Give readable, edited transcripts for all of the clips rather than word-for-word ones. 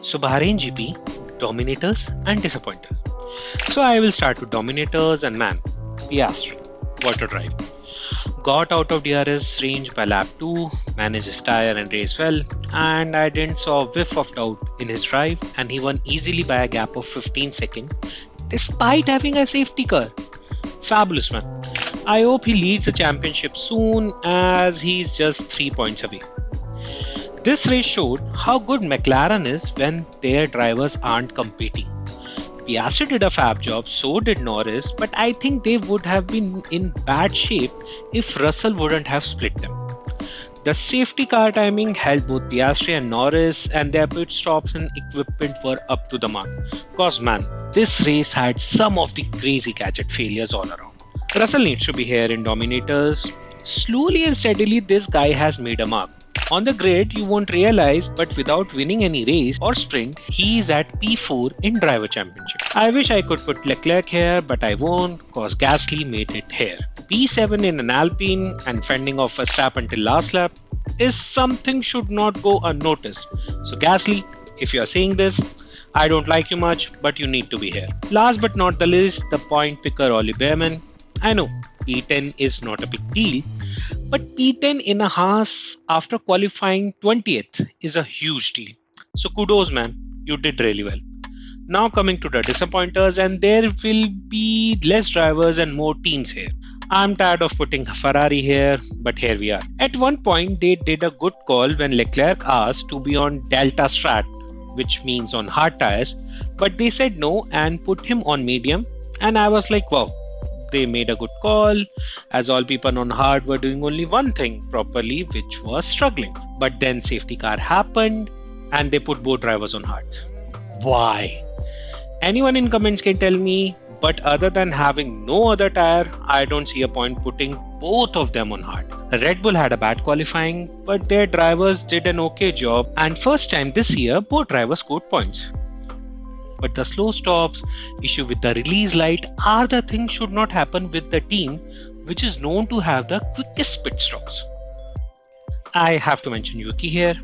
So Bahrain GP, Dominators and Disappointers. So I will start with Dominators and man, Piastri, what a drive. Got out of DRS range by lap 2, managed his tire and race well, and I didn't saw a whiff of doubt in his drive, and he won easily by a gap of 15 seconds despite having a safety car. Fabulous, man. I hope he leads the championship soon as he's just 3 points away. This race showed how good McLaren is when their drivers aren't competing. Piastri did a fab job, so did Norris, but I think they would have been in bad shape if Russell wouldn't have split them. The safety car timing held both Piastri and Norris, and their pit stops and equipment were up to the mark. Cause man, this race had some of the crazy gadget failures all around. Russell needs to be here in Dominators. Slowly and steadily, this guy has made a mark. On the grid, you won't realize, but without winning any race or sprint, he is at P4 in Driver Championship. I wish I could put Leclerc here, but I won't, cause Gasly made it here. P7 in an Alpine and fending off Verstappen till last lap is something should not go unnoticed. So Gasly, if you are saying this, I don't like you much, but you need to be here. Last but not the least, the point picker Ollie Behrman. I know P10 is not a big deal, but P10 in a Haas after qualifying 20th is a huge deal. So kudos, man, you did really well. Now coming to the disappointers, and there will be less drivers and more teams here. I'm tired of putting Ferrari here, but here we are. At one point, they did a good call when Leclerc asked to be on Delta Strat, which means on hard tires, but they said no and put him on medium, and I was like, wow. They made a good call, as all people on hard were doing only one thing properly, which was struggling. But then safety car happened and they put both drivers on hard. Why? Anyone in comments can tell me, but other than having no other tire, I don't see a point putting both of them on hard. Red Bull had a bad qualifying, but their drivers did an okay job, and first time this year, both drivers scored points. But the slow stops, issue with the release light are the things should not happen with the team which is known to have the quickest pit stops. I have to mention Yuki here.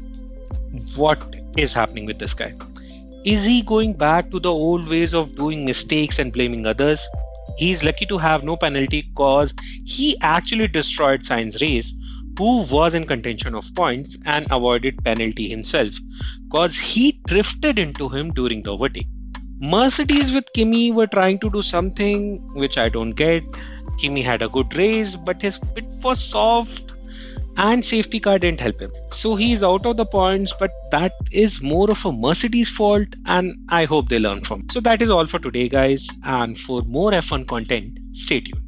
What is happening with this guy? Is he going back to the old ways of doing mistakes and blaming others? He's lucky to have no penalty cause he actually destroyed Sainz's race, who was in contention of points and avoided penalty himself cause he drifted into him during the overtake. Mercedes with Kimi were trying to do something which I don't get. Kimi had a good race, but his pit was soft and safety car didn't help him. So he is out of the points, but that is more of a Mercedes fault, and I hope they learn from it. So that is all for today, guys. And for more F1 content, stay tuned.